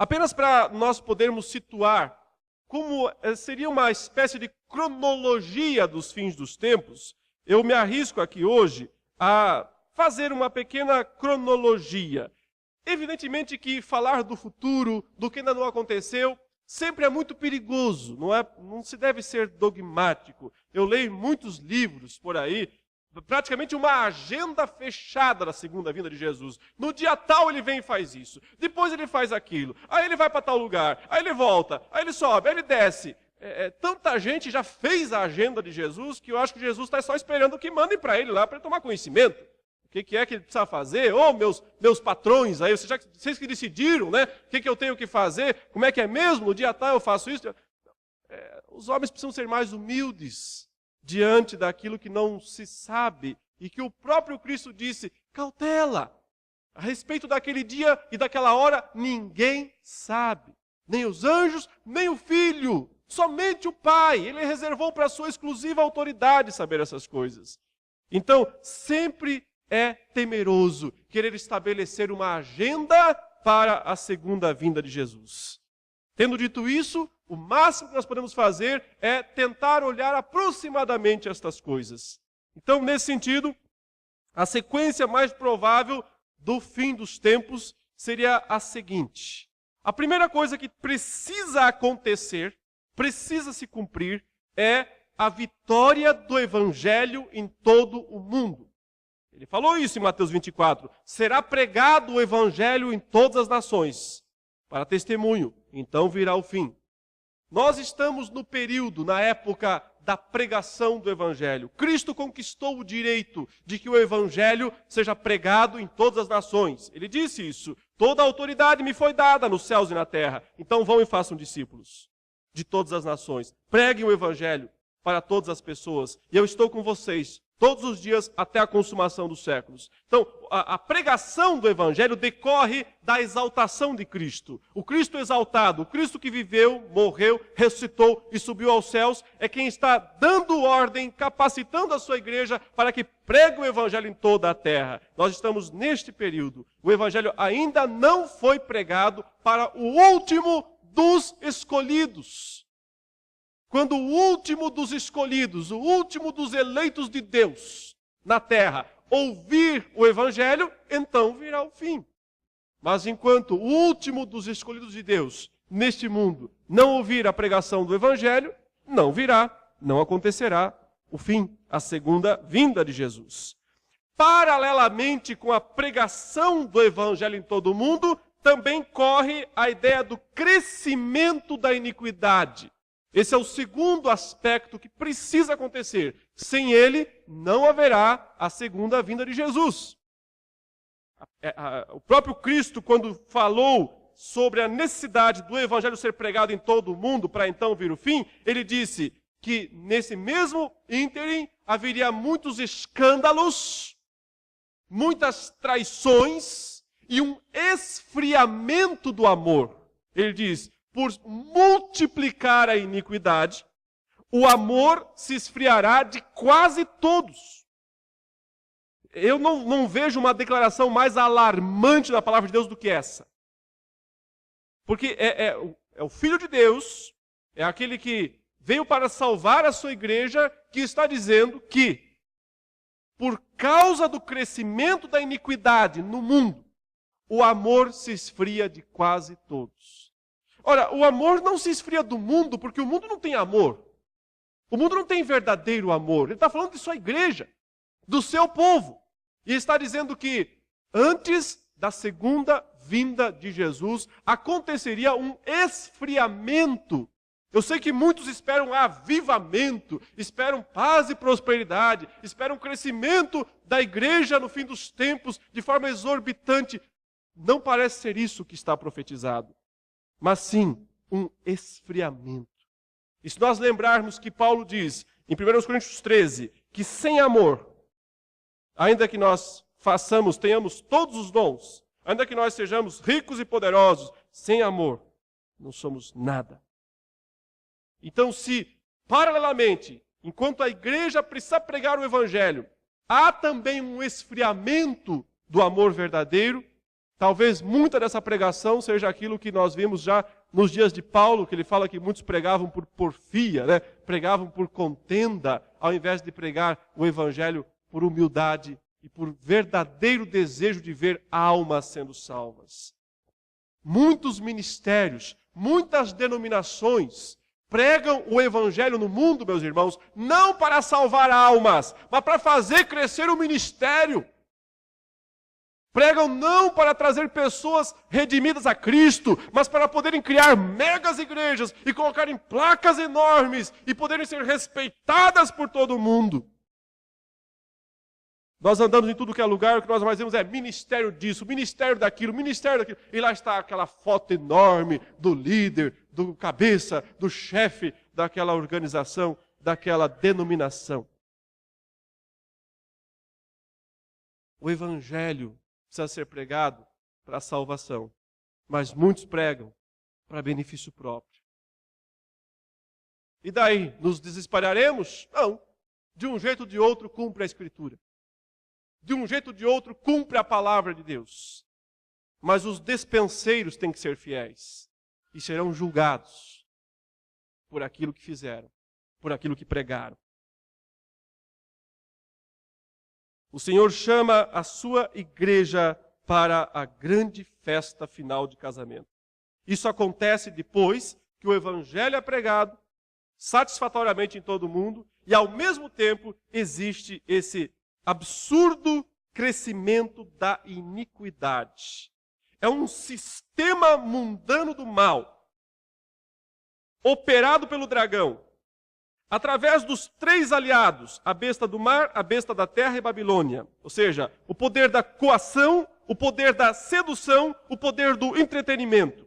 Apenas para nós podermos situar como seria uma espécie de cronologia dos fins dos tempos, eu me arrisco aqui hoje a fazer uma pequena cronologia. Evidentemente que falar do futuro, do que ainda não aconteceu, sempre é muito perigoso, não se deve ser dogmático. Eu leio muitos livros por aí, praticamente uma agenda fechada da segunda vinda de Jesus. No dia tal ele vem e faz isso, depois ele faz aquilo, aí ele vai para tal lugar, aí ele volta, aí ele sobe, aí ele desce. Tanta gente já fez a agenda de Jesus que eu acho que Jesus está só esperando que mandem para ele lá para ele tomar conhecimento. O que é que ele precisa fazer? Ô, meus patrões aí, vocês que decidiram, né? O que eu tenho que fazer? Como é que é mesmo? No dia tal eu faço isso? Os homens precisam ser mais humildes diante daquilo que não se sabe e que o próprio Cristo disse, cautela, a respeito daquele dia e daquela hora, ninguém sabe, nem os anjos, nem o Filho, somente o Pai. Ele reservou para a sua exclusiva autoridade saber essas coisas. Então, sempre é temeroso querer estabelecer uma agenda para a segunda vinda de Jesus. Tendo dito isso, o máximo que nós podemos fazer é tentar olhar aproximadamente estas coisas. Então, nesse sentido, a sequência mais provável do fim dos tempos seria a seguinte. A primeira coisa que precisa acontecer, precisa se cumprir, é a vitória do Evangelho em todo o mundo. Ele falou isso em Mateus 24. Será pregado o Evangelho em todas as nações, para testemunho, então virá o fim. Nós estamos no período, na época da pregação do Evangelho. Cristo conquistou o direito de que o Evangelho seja pregado em todas as nações. Ele disse isso. Toda a autoridade me foi dada nos céus e na terra. Então vão e façam discípulos de todas as nações. Preguem o Evangelho para todas as pessoas. E eu estou com vocês todos os dias até a consumação dos séculos. Então, a pregação do Evangelho decorre da exaltação de Cristo. O Cristo exaltado, o Cristo que viveu, morreu, ressuscitou e subiu aos céus, é quem está dando ordem, capacitando a sua igreja para que pregue o Evangelho em toda a terra. Nós estamos neste período. O Evangelho ainda não foi pregado para o último dos escolhidos. Quando o último dos escolhidos, o último dos eleitos de Deus na terra, ouvir o Evangelho, então virá o fim. Mas enquanto o último dos escolhidos de Deus neste mundo não ouvir a pregação do Evangelho, não virá, não acontecerá o fim, a segunda vinda de Jesus. Paralelamente com a pregação do Evangelho em todo o mundo, também corre a ideia do crescimento da iniquidade. Esse é o segundo aspecto que precisa acontecer. Sem ele, não haverá a segunda vinda de Jesus. O próprio Cristo, quando falou sobre a necessidade do Evangelho ser pregado em todo o mundo para então vir o fim, ele disse que nesse mesmo ínterim haveria muitos escândalos, muitas traições e um esfriamento do amor. Ele diz, por multiplicar a iniquidade, o amor se esfriará de quase todos. Eu não vejo uma declaração mais alarmante da palavra de Deus do que essa. Porque é o Filho de Deus, é aquele que veio para salvar a sua igreja, que está dizendo que, por causa do crescimento da iniquidade no mundo, o amor se esfria de quase todos. Ora, o amor não se esfria do mundo, porque o mundo não tem amor. O mundo não tem verdadeiro amor. Ele está falando de sua igreja, do seu povo. E está dizendo que antes da segunda vinda de Jesus, aconteceria um esfriamento. Eu sei que muitos esperam avivamento, esperam paz e prosperidade, esperam crescimento da igreja no fim dos tempos de forma exorbitante. Não parece ser isso que está profetizado. Mas sim, um esfriamento. E se nós lembrarmos que Paulo diz, em 1 Coríntios 13, que sem amor, ainda que nós tenhamos todos os dons, ainda que nós sejamos ricos e poderosos, sem amor, não somos nada. Então, se, paralelamente, enquanto a igreja precisa pregar o Evangelho, há também um esfriamento do amor verdadeiro, Talvez muita dessa pregação seja aquilo que nós vimos já nos dias de Paulo, que ele fala que muitos pregavam por porfia, né? Pregavam por contenda, ao invés de pregar o evangelho por humildade e por verdadeiro desejo de ver almas sendo salvas. Muitos ministérios, muitas denominações pregam o evangelho no mundo, meus irmãos, não para salvar almas, mas para fazer crescer o ministério. Pregam não para trazer pessoas redimidas a Cristo, mas para poderem criar megas igrejas e colocarem placas enormes e poderem ser respeitadas por todo mundo. Nós andamos em tudo que é lugar, o que nós mais vemos é ministério disso, ministério daquilo, e lá está aquela foto enorme do líder, do cabeça, do chefe daquela organização, daquela denominação. O evangelho precisa ser pregado para a salvação, mas muitos pregam para benefício próprio. E daí, nos desesperaremos? Não. De um jeito ou de outro, cumpre a Escritura. De um jeito ou de outro, cumpre a palavra de Deus. Mas os despenseiros têm que ser fiéis e serão julgados por aquilo que fizeram, por aquilo que pregaram. O Senhor chama a sua igreja para a grande festa final de casamento. Isso acontece depois que o evangelho é pregado satisfatoriamente em todo o mundo e, ao mesmo tempo, existe esse absurdo crescimento da iniquidade. É um sistema mundano do mal, operado pelo dragão, através dos três aliados, a besta do mar, a besta da terra e Babilônia. Ou seja, o poder da coação, o poder da sedução, o poder do entretenimento,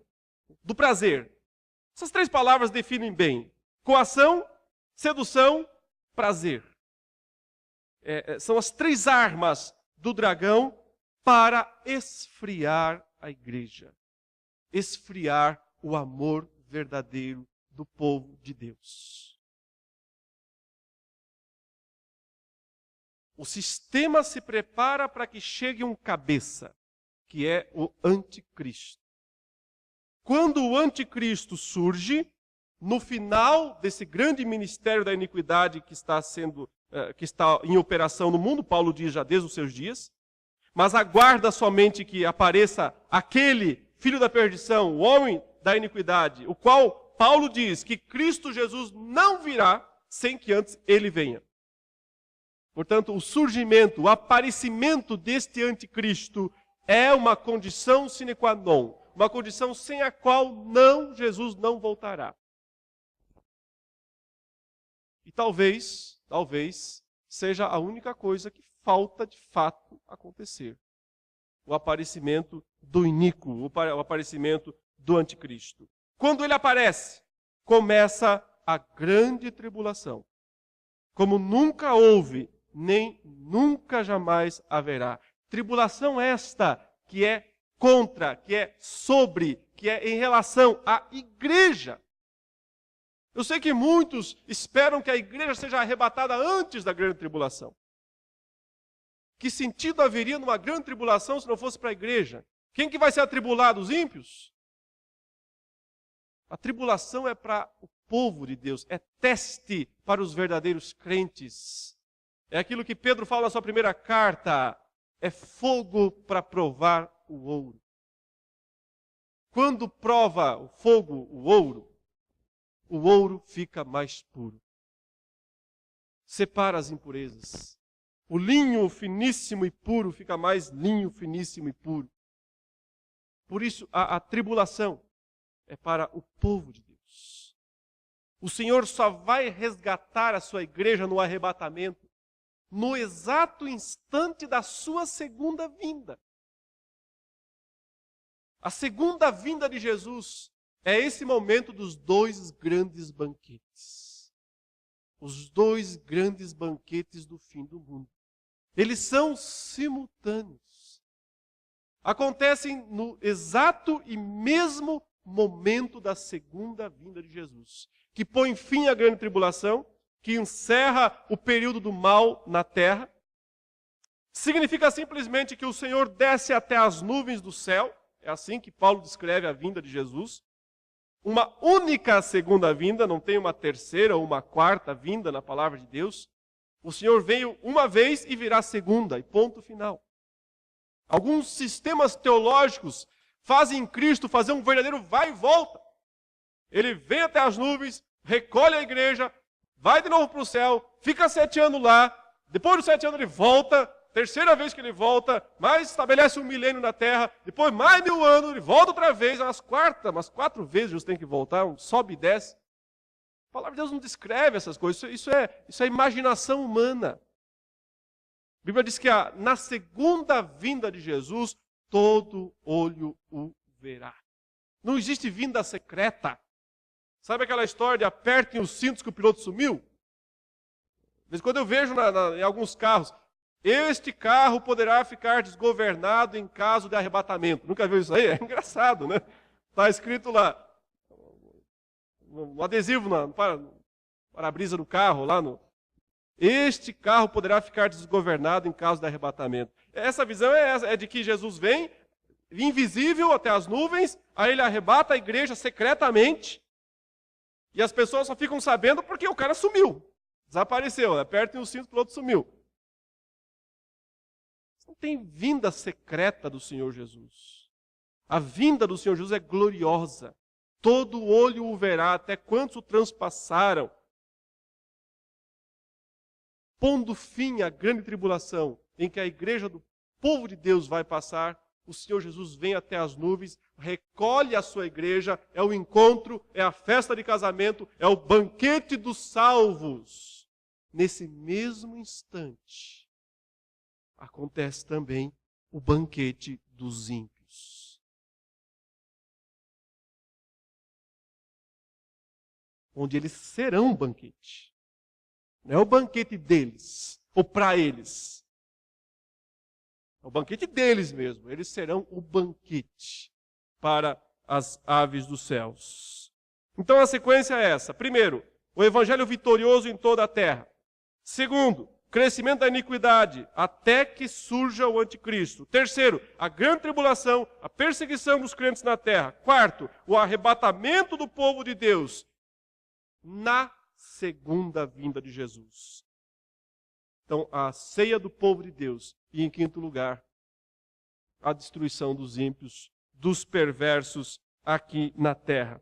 do prazer. Essas três palavras definem bem: coação, sedução, prazer. São as três armas do dragão para esfriar a igreja. Esfriar o amor verdadeiro do povo de Deus. O sistema se prepara para que chegue um cabeça, que é o anticristo. Quando o anticristo surge, no final desse grande ministério da iniquidade que está em operação no mundo, Paulo diz já desde os seus dias, mas aguarda somente que apareça aquele filho da perdição, o homem da iniquidade, o qual Paulo diz que Cristo Jesus não virá sem que antes ele venha. Portanto, o surgimento, o aparecimento deste anticristo é uma condição sine qua non, uma condição sem a qual Jesus não voltará. E talvez seja a única coisa que falta de fato acontecer. O aparecimento do iníquo, o aparecimento do anticristo. Quando ele aparece, começa a grande tribulação. Como nunca houve, nem nunca jamais haverá. Tribulação esta que é contra, que é sobre, que é em relação à igreja. Eu sei que muitos esperam que a igreja seja arrebatada antes da grande tribulação. Que sentido haveria numa grande tribulação se não fosse para a igreja? Quem que vai ser atribulado? Os ímpios? A tribulação é para o povo de Deus, é teste para os verdadeiros crentes. É aquilo que Pedro fala na sua primeira carta, é fogo para provar o ouro. Quando prova o fogo, o ouro fica mais puro. Separa as impurezas. O linho finíssimo e puro fica mais linho finíssimo e puro. Por isso, a tribulação é para o povo de Deus. O Senhor só vai resgatar a sua igreja no arrebatamento, no exato instante da sua segunda vinda. A segunda vinda de Jesus é esse momento dos dois grandes banquetes. Os dois grandes banquetes do fim do mundo. Eles são simultâneos. Acontecem no exato e mesmo momento da segunda vinda de Jesus, que põe fim à grande tribulação, que encerra o período do mal na terra, Significa simplesmente que o Senhor desce até as nuvens do céu. É assim que Paulo descreve a vinda de Jesus. Uma única segunda vinda, não tem uma terceira ou uma quarta vinda na palavra de Deus. O Senhor veio uma vez e virá segunda, e ponto final. Alguns sistemas teológicos fazem Cristo fazer um verdadeiro vai e volta. Ele vem até as nuvens, recolhe a igreja, vai de novo para o céu, fica 7 anos lá, depois dos 7 anos ele volta, terceira vez que ele volta, mais estabelece um milênio na terra, depois mais 1000 anos, ele volta outra vez, umas 4 vezes Jesus tem que voltar, sobe e desce. A palavra de Deus não descreve essas coisas, isso é imaginação humana. A Bíblia diz que na segunda vinda de Jesus, todo olho o verá. Não existe vinda secreta. Sabe aquela história de apertem os cintos que o piloto sumiu? De vez em quando eu vejo em alguns carros, este carro poderá ficar desgovernado em caso de arrebatamento. Nunca viu isso aí? É engraçado, né? Está escrito lá, no adesivo, no para-brisa do carro, lá no... Este carro poderá ficar desgovernado em caso de arrebatamento. Essa visão é de que Jesus vem, invisível até as nuvens, aí ele arrebata a igreja secretamente, e as pessoas só ficam sabendo porque o cara sumiu. Desapareceu, apertem o cinto, o outro sumiu. Não tem vinda secreta do Senhor Jesus. A vinda do Senhor Jesus é gloriosa. Todo olho o verá, até quantos o transpassaram. Pondo fim à grande tribulação, em que a igreja do povo de Deus vai passar, o Senhor Jesus vem até as nuvens, recolhe a sua igreja, é o encontro, é a festa de casamento, é o banquete dos salvos. Nesse mesmo instante, acontece também o banquete dos ímpios. Onde eles serão um banquete. Não é o banquete deles, ou para eles. É o banquete deles mesmo. Eles serão o banquete para as aves dos céus. Então a sequência é essa. Primeiro, o evangelho vitorioso em toda a terra. Segundo, crescimento da iniquidade, até que surja o anticristo. Terceiro, a grande tribulação, a perseguição dos crentes na terra. Quarto, o arrebatamento do povo de Deus na segunda vinda de Jesus. Então, a ceia do povo de Deus. E, em quinto lugar, a destruição dos ímpios, dos perversos aqui na terra.